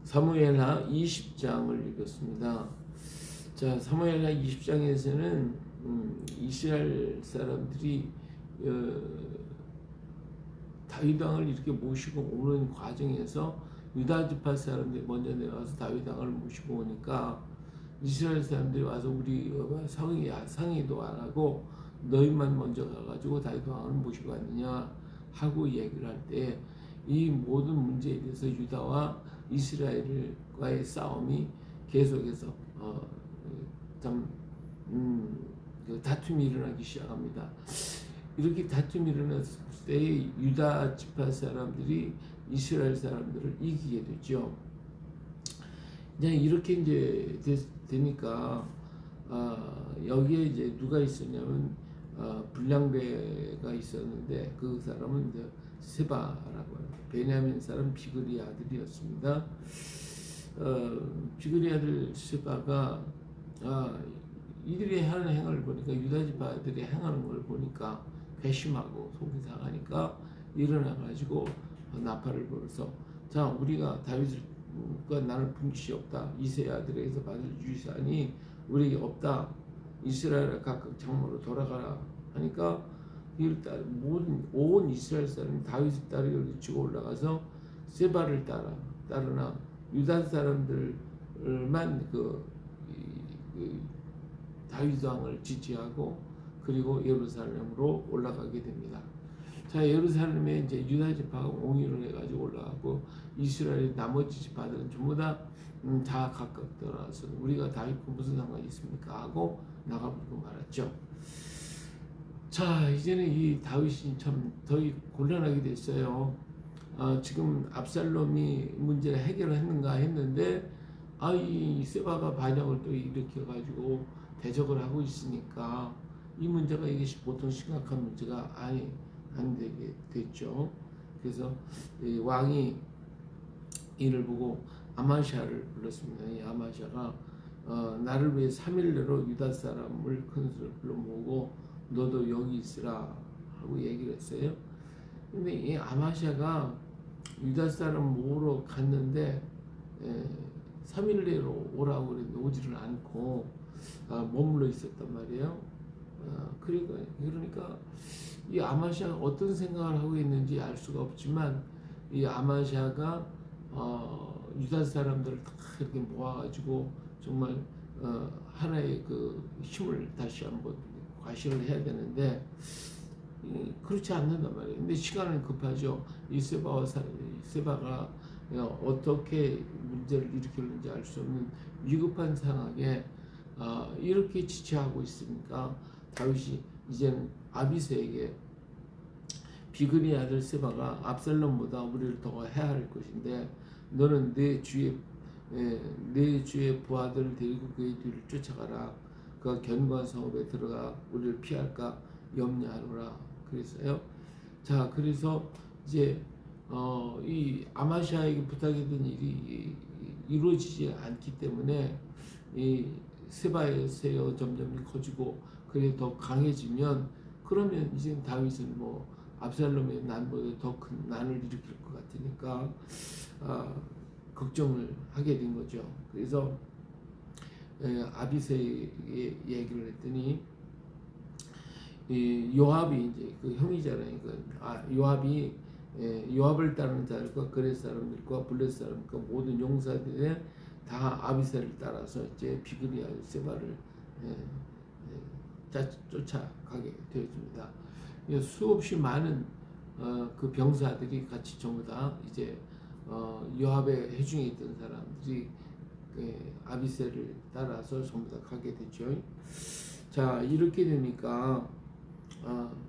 사무엘하 20장을 읽었습니다. 자, 사무엘하 20장에서는 이스라엘 사람들이 다윗 왕을 이렇게 모시고 오는 과정에서 유다 지파 사람들이 먼저 내려와서 다윗 왕을 모시고 오니까 이스라엘 사람들이 와서 우리와 상의도 안 하고 너희만 먼저 가가지고 다윗 왕을 모시고 왔느냐 하고 얘기를 할 때 이 모든 문제에 대해서 유다와 이스라엘과의 싸움이 계속해서 참 다툼이 일어나기 시작합니다. 이렇게 다툼이 일어났을 때 유다 지파 사람들이 이스라엘 사람들을 이기게 되죠. 그냥 이렇게 이제 되니까 여기에 이제 누가 있었냐면 불량배가 있었는데 그 사람은 이제 세바라고 해요. 베냐민 사람 비그리 아들이었습니다. 비그리 아들 세바가 이들이 하는 행을 보니까 유다 지파들이 행하는 걸 보니까 괘씸하고 속이 상하니까 일어나 가지고 나팔을 불어서 자 우리가 다윗과 나를 분깃이없다 이세 아들에게서 받을 유산이 우리에게 없다 이스라엘아 각각 장모로 돌아가라 하니까 이를 따라 온 이스라엘 사람이 다윗의 따르기를 늦추고 올라가서 세바를 따르나 유다 사람들만 다윗 왕을 지지하고 그리고 예루살렘으로 올라가게 됩니다. 자 예루살렘에 이제 유다 지파가 옹의를 해가지고 올라가고 이스라엘 나머지 지파들은 전부 다 각각 돌아와서 우리가 다윗과 무슨 상관이 있습니까 하고 나가버리고 말았죠. 자 이제는 이 다윗이 참 더 곤란하게 됐어요. 지금 압살롬이 문제를 해결했는가 했는데 이 세바가 반역을 또 일으켜가지고 대적을 하고 있으니까 이 문제가 이게 보통 심각한 문제가 안 되게 됐죠. 그래서 왕이 이를 보고 아마샤를 불렀습니다. 이 아마샤가 나를 위해 3일 내로 유다 사람을 큰 소리로 불러 모으고 너도 여기 있으라 하고 얘기를 했어요. 근데 이 아마샤가 유다 사람 모으러 갔는데 3일 내로 오라고 그랬는데 오지를 않고 머물러 있었단 말이에요. 그러니까 이 아마샤가 어떤 생각을 하고 있는지 알 수가 없지만 이 아마샤가 유다 사람들을 다 이렇게 모아가지고 정말 하나의 그 힘을 다시 한번 과시를 해야 되는데 그렇지 않는단 말이에요. 근데 시간은 급하죠. 이 세바가 어떻게 문제를 일으켰는지 알 수 없는 위급한 상황에 이렇게 지체하고 있으니까 다윗이 이제는 아비새에게 비그리 아들 세바가 압살롬보다 우리를 더 해할 것인데 너는 내 주의 부하들을 데리고 그의 뒤를 쫓아가라. 그가 견고한 성읍에 들어가 우리를 피할까 염려하노라 그랬어요. 자 그래서 이제 이 아마샤에게 부탁했던 일이 이루어지지 않기 때문에 이 세바의 세가 점점 커지고 그게 더 강해지면 그러면 이제 다윗은 뭐 압살롬의 난보다 더 큰 난을 일으킬 것 같으니까 걱정을 하게 된 거죠. 그래서 아비새에게 얘기를 했더니 요압이 이제 그 형이잖아요. 요압이 요압을 따르는 자들과 그렛 사람들과 블렛 사람들과 모든 용사들의 다 아비새를 따라서 이제 비그리아 세바를 쫓아가게 되었습니다. 수없이 많은 그 병사들이 같이 전부 다 이제 요압의 회중에 있던 사람들이 아비새를 따라서 전부 다 가게 됐죠. 자 이렇게 되니까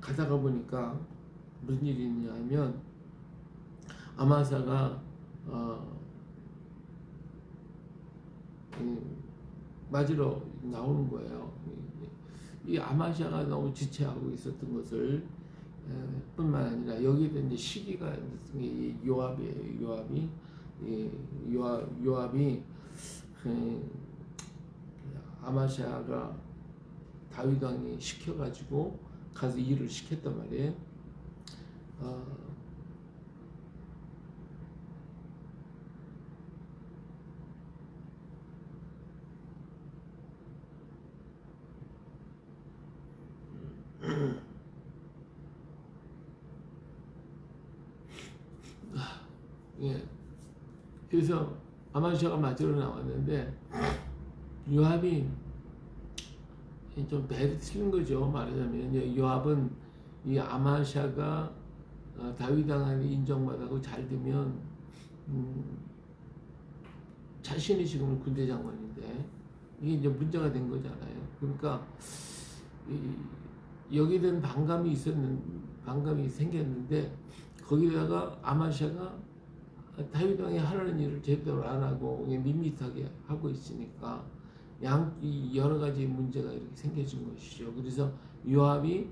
가다가 보니까 무슨 일이 있냐면 아마사가 맞으러 나오는 거예요. 이 아마샤가 너무 지체하고 있었던 것을 뿐만 아니라 여기에 이제 시기가 이 요압이 아마샤가 다윗 왕이 시켜가지고 가서 일을 시켰단 말이에요. 그래서 아마시아가 맞으러 나왔는데 요압이 좀 배를 틀린 거죠. 말하자면 요압은 이 아마시아가 다윗 왕한테 인정받고 잘 되면 자신이 지금 군대 장관인데 이게 이제 문제가 된 거잖아요. 그러니까 여기에 대한 반감이 생겼는데 거기다가 아마시아가 다윗 왕이 하라는 일을 제대로 안 하고 밋밋하게 하고 있으니까 여러 가지 문제가 이렇게 생겨진 것이죠. 그래서 요압이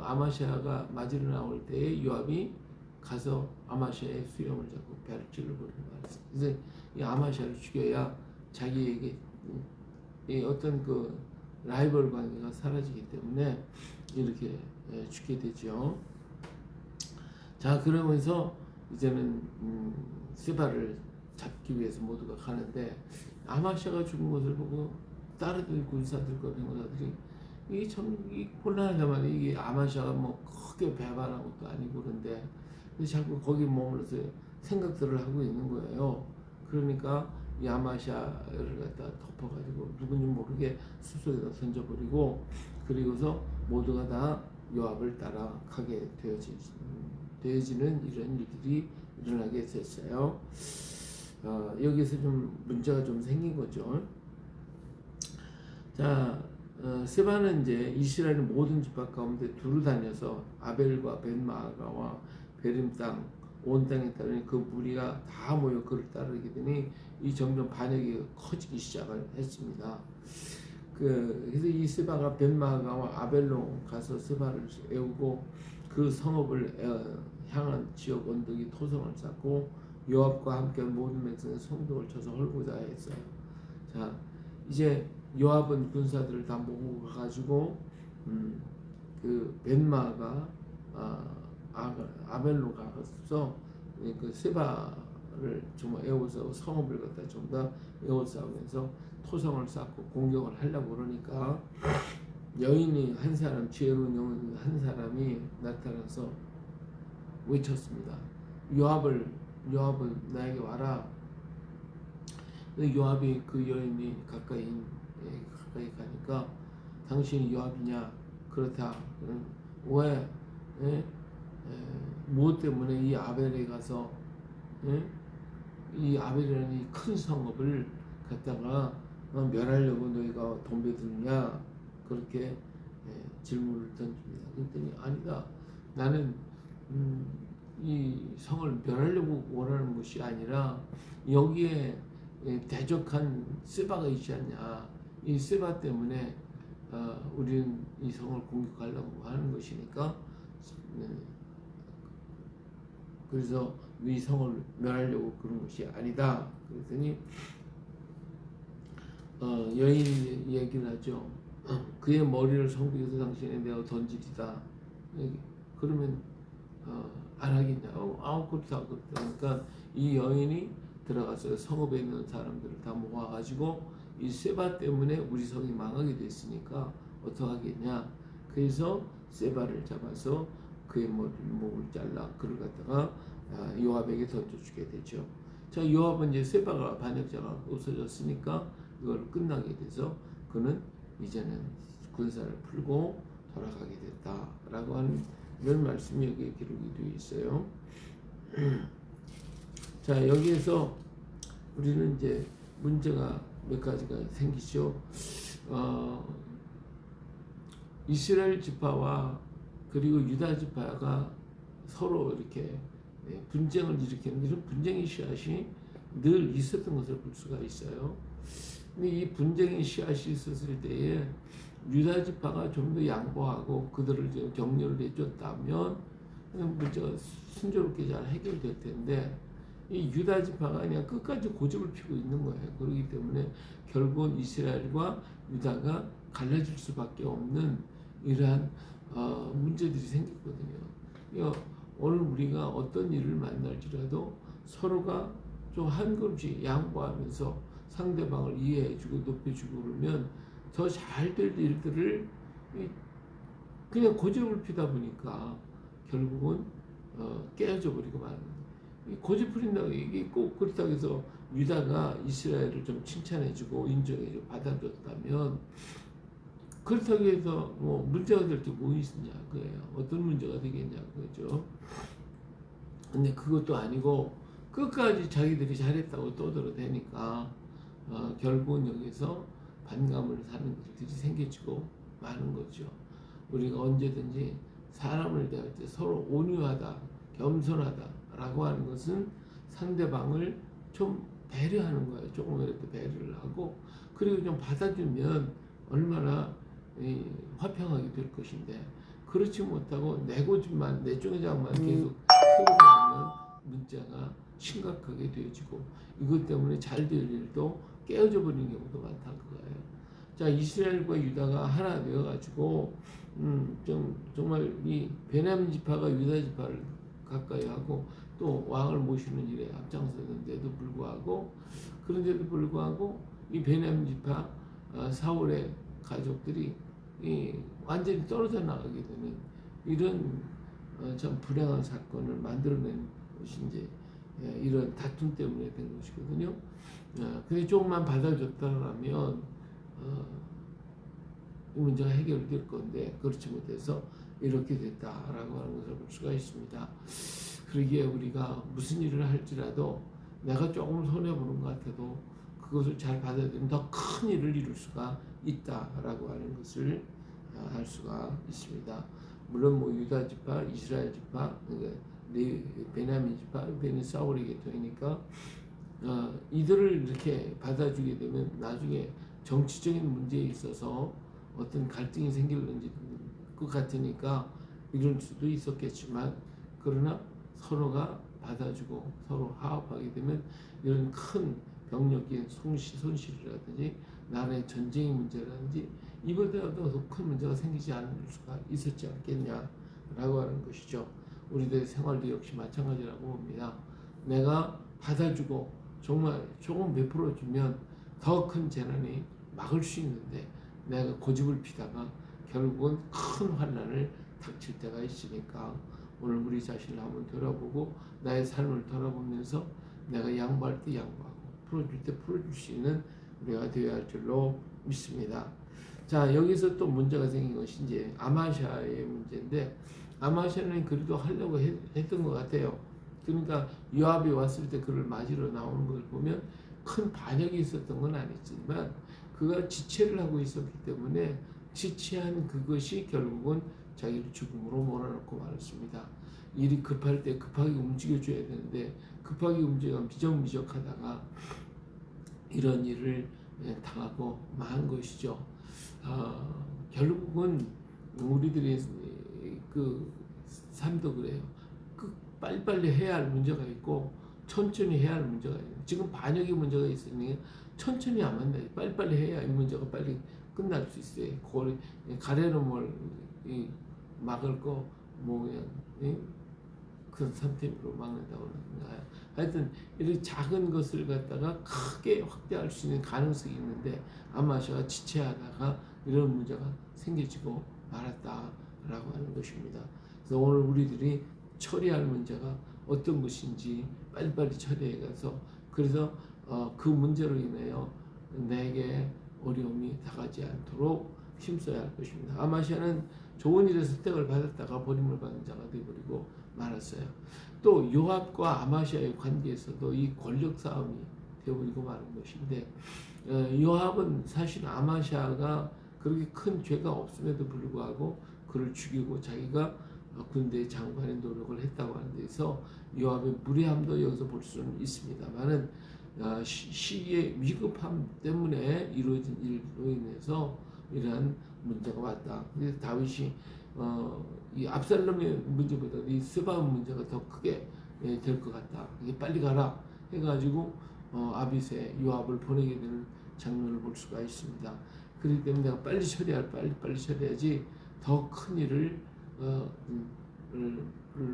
아마시아가 맞으러 나올 때에 요압이 가서 아마시아의 수염을 잡고 배를 찔러버리는 거였어요. 그래서 이 아마시아를 죽여야 자기에게 어떤 그 라이벌 관계가 사라지기 때문에 이렇게 죽게 되죠. 자, 그러면서 이제는 세바를 잡기 위해서 모두가 가는데 아마시아가 죽은 것을 보고 다른 군사들과 병사들이 이게 참 곤란하단 말이에요. 이게 아마시아가 뭐 크게 배반한 것도 아니고 그런데 자꾸 거기 머물러서 생각들을 하고 있는 거예요. 그러니까 이 아마시아를 갖다 덮어가지고 누군지 모르게 숲속에다 던져버리고 그리고서 모두가 다 요압을 따라가게 되어지는 이런 일들이 일어나게 됐어요. 여기서 좀 문제가 좀 생긴 거죠. 자, 세바는 이제 이스라엘 모든 지파 가운데 두루 다녀서 아벨과 벤마아가와 베림 땅, 온 땅에 따르니 그 무리가 다 모여 그를 따르게 되니 이 점점 반역이 커지기 시작을 했습니다. 그래서 이 세바가 벤마아가와 아벨로 가서 세바를 애우고 그 성읍을 향한 지역 언덕이 토성을 쌓고 요압과 함께 모든 백성의 성벽을 쳐서 헐고자 했어요. 자, 이제 요압은 군사들을 다 모으고 가가지고 그 벤마가 아벨로 가서 그 세바를 정말 에워서 성읍을 갖다 좀 더 에워싸면서 토성을 쌓고 공격을 하려고 그러니까 여인이 한 사람, 지혜로운 여인 한 사람이 나타나서 외쳤습니다. 요압은 나에게 와라. 요압이 그 여인이 가까이 가니까 당신이 요압이냐? 그렇다. 왜? 무엇 때문에 이 아벨에 가서 이 아벨이라는 이 큰 성읍을 갖다가 멸하려고 너희가 덤벼드느냐? 그렇게 질문을 던집니다. 그랬더니 아니다. 나는 이 성을 멸하려고 원하는 것이 아니라 여기에 대적한 세바가 있지 않냐. 이 세바 때문에 우리는 이 성을 공격하려고 하는 것이니까 그래서 이 성을 멸하려고 그런 것이 아니다. 그랬더니 여인이 얘기를 하죠. 그의 머리를 성벽에서 당신에 내어 던지리다. 그러면 안 하겠냐? 그렇다. 그러니까 이 여인이 들어가서 성읍에 있는 사람들을 다 모아가지고 이 세바 때문에 우리 성이 망하게 됐으니까 어떡하겠냐? 그래서 세바를 잡아서 그의 목을 잘라 그를 갖다가 요압에게 던져주게 되죠. 자, 요압은 이제 세바가 반역자가 없어졌으니까 이걸 끝나게 돼서 그는 이제는 군사를 풀고 돌아가게 됐다라고 하는 이런 말씀이 여기에 기록이 되어 있어요. 자, 여기에서 우리는 이제 문제가 몇 가지가 생기죠. 이스라엘 지파와 그리고 유다 지파가 서로 이렇게 분쟁을 일으키는 이런 분쟁의 씨앗이 늘 있었던 것을 볼 수가 있어요. 근데 이 분쟁의 씨앗이 있었을 때에 유다 지파가 좀 더 양보하고 그들을 좀 격려를 해줬다면 문제가 순조롭게 잘 해결될 텐데 이 유다 지파가 그냥 끝까지 고집을 피고 있는 거예요. 그렇기 때문에 결국은 이스라엘과 유다가 갈라질 수밖에 없는 이러한 문제들이 생겼거든요. 오늘 우리가 어떤 일을 만날지라도 서로가 좀 한 걸음씩 양보하면서 상대방을 이해해주고 높여주고 그러면 더 잘 될 일들을 그냥 고집을 피다 보니까 결국은 깨어져 버리고 마는 거예요. 고집 부린다고 이게 꼭 그렇다고 해서 유다가 이스라엘을 좀 칭찬해주고 인정해주고 받아줬다면 그렇다고 해서 뭐 문제가 될 게 뭐 있냐 그거예요. 어떤 문제가 되겠냐 그거죠. 근데 그것도 아니고 끝까지 자기들이 잘했다고 떠들어대니까 결국은 여기서 반감을 사는 일들이 생겨지고 마는 거죠. 우리가 언제든지 사람을 대할 때 서로 온유하다, 겸손하다라고 하는 것은 상대방을 좀 배려하는 거예요. 조금이라도 배려를 하고 그리고 좀 받아주면 얼마나 화평하게 될 것인데 그렇지 못하고 내 고집만 내 주장만 계속 세우면 문제가 심각하게 되어지고 이것 때문에 잘 될 일도 깨어져 버리는 경우도 많다는 거예요. 자, 이스라엘과 유다가 하나 되어 가지고 좀 정말 이 베냐민 지파가 유다 지파를 가까이 하고 또 왕을 모시는 일에 앞장서는데도 불구하고 그런데도 불구하고 이 베냐민 지파 사울의 가족들이 완전히 떨어져 나가게 되는 이런 참 불행한 사건을 만들어낸 것이 이제 이런 다툼 때문에 된 것이거든요. 근데 조금만 받아줬다면 이 문제가 해결될 건데 그렇지 못해서 이렇게 됐다라고 하는 것을 볼 수가 있습니다. 그러기에 우리가 무슨 일을 할지라도 내가 조금 손해보는 것 같아도 그것을 잘 받아들이면 더 큰 일을 이룰 수가 있다라고 하는 것을 알 수가 있습니다. 물론 뭐 유다 지파, 이스라엘 지파, 베냐민 지파, 베냐민 사울의 계통이니까 이들을 이렇게 받아주게 되면 나중에 정치적인 문제에 있어서 어떤 갈등이 생길 것 같으니까 이럴 수도 있었겠지만 그러나 서로가 받아주고 서로 화합하게 되면 이런 큰 병력의 손실이라든지 나라의 전쟁의 문제라든지 이보다도 더 큰 문제가 생기지 않을 수가 있었지 않겠냐라고 하는 것이죠. 우리들의 생활도 역시 마찬가지라고 봅니다. 내가 받아주고 정말 조금 베풀어 주면 더 큰 재난이 막을 수 있는데 내가 고집을 피다가 결국은 큰 환난을 닥칠 때가 있으니까 오늘 우리 자신을 한번 돌아보고 나의 삶을 돌아보면서 내가 양보할 때 양보하고 풀어줄 때 풀어줄 수 있는 우리가 되어야 할 줄로 믿습니다. 자, 여기서 또 문제가 생긴 것이 이제 아마샤의 문제인데 아마샤는 그래도 하려고 했던 것 같아요. 그러니까 요압이 왔을 때 그를 맞으러 나오는 걸 보면 큰 반역이 있었던 건 아니지만 그가 지체를 하고 있었기 때문에 지체한 그것이 결국은 자기를 죽음으로 몰아넣고 말았습니다. 일이 급할 때 급하게 움직여줘야 되는데 급하게 움직여 미적미적하다가 이런 일을 당하고 만 것이죠. 결국은 우리들의 그 삶도 그래요. 그 빨리빨리 해야 할 문제가 있고 천천히 해야 할 문제가 있고 지금 반역의 문제가 있으니 천천히 하면 돼. 빨리빨리 해야 이 문제가 빨리 끝날 수 있어요. 가래로뭘 막을 거 뭐냐 큰 선택으로 막는다고 하는가요? 하여튼 이런 작은 것을 갖다가 크게 확대할 수 있는 가능성이 있는데 아마샤가 지체하다가 이런 문제가 생겨지고 말았다라고 하는 것입니다. 그래서 오늘 우리들이 처리할 문제가 어떤 것인지 빨리빨리 처리해가서 그래서 그 문제로 인하여 내게 어려움이 다가지 않도록 힘써야 할 것입니다. 아마샤는 좋은 일에 선택을 받았다가 버림을 받은 자가 되어버리고 말았어요. 또 요압과 아마샤의 관계에서도 이 권력 싸움이 되어버리고 마는 것인데 요압은 사실 아마샤가 그렇게 큰 죄가 없음에도 불구하고 그를 죽이고 자기가 군대 장관의 노력을 했다고 하는 데서 요압의 무례함도 여기서 볼 수는 있습니다만은 시기의 위급함 때문에 이루어진 일로 인해서 이러한 문제가 왔다. 그래서 다윗이 이 압살롬의 문제보다 이 스바움 문제가 더 크게 될 것 같다. 이게 빨리 가라 해가지고 아비새 요압을 보내게 되는 장면을 볼 수가 있습니다. 그렇기 때문에 내가 빨리 처리해야지 더 큰 일을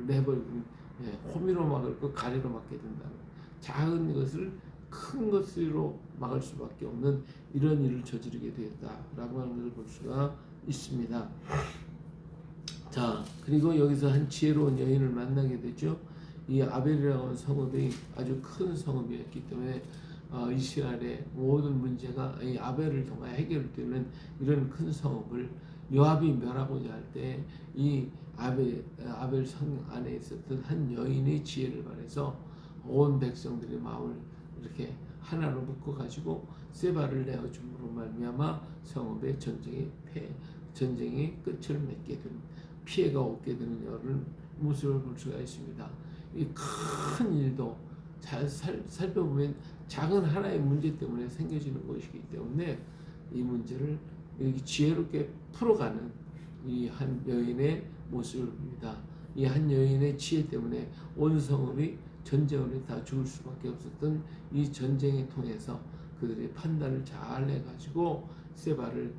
내버리고 호미로 막을 거 가리로 막게 된다는 작은 것을 큰 것으로 막을 수밖에 없는 이런 일을 저지르게 되었다라고 하는 것을 볼 수가 있습니다. 자, 그리고 여기서 한 지혜로운 여인을 만나게 되죠. 이 아벨이라고 하는 성읍이 아주 큰 성읍이었기 때문에 이스라엘의 모든 문제가 이 아벨을 통해 해결되는 이런 큰 성읍을 요압이 멸하고자 할 때 이 아벨 성 안에 있었던 한 여인의 지혜를 발해서 온 백성들의 마음을 이렇게 하나로 묶어 가지고 세바를 내어 줌으로 말미암아 성읍의 전쟁의 끝을 맺게 된 피해가 없게 되는 이런 모습을 볼 수가 있습니다. 이 큰 일도 잘 살펴보면 작은 하나의 문제 때문에 생겨지는 것이기 때문에 이 문제를 이렇게 지혜롭게 풀어가는 이 한 여인의 모습을 봅니다. 이 한 여인의 지혜 때문에 온 성읍이 전쟁으로 다 죽을 수밖에 없었던 이 전쟁을 통해서 그들의 판단을 잘 해가지고 세바를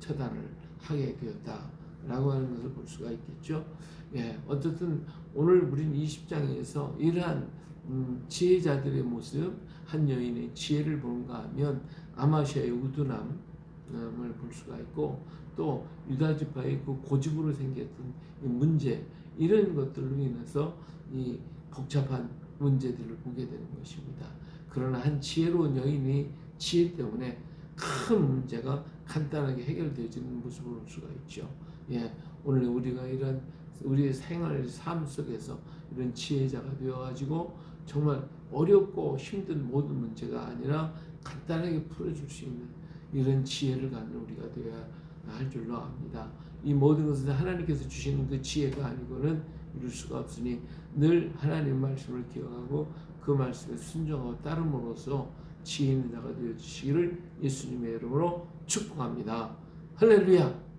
처단을 하게 되었다라고 하는 것을 볼 수가 있겠죠. 어쨌든 오늘 우리는 20장에서 이러한 지혜자들의 모습, 한 여인의 지혜를 보는가 하면 아마시아의 우둔함을 볼 수가 있고 또 유다 지파의 그 고집으로 생겼던 이 문제 이런 것들로 인해서 이 복잡한 문제들을 보게 되는 것입니다. 그러나 한 지혜로운 여인이 지혜 때문에 큰 문제가 간단하게 해결되어지는 모습을 볼 수가 있죠. 오늘 우리가 이런 우리의 생활 삶 속에서 이런 지혜자가 되어가지고 정말 어렵고 힘든 모든 문제가 아니라 간단하게 풀어줄 수 있는 이런 지혜를 갖는 우리가 되어야 할 줄로 압니다. 이 모든 것은 하나님께서 주시는 그 지혜가 아니고는 이룰 수가 없으니 늘 하나님 말씀을 기억하고 그 말씀에 순종하고 따름으로써 지혜 있는 자가 되어 주시기를 예수님의 이름으로 축복합니다. 할렐루야.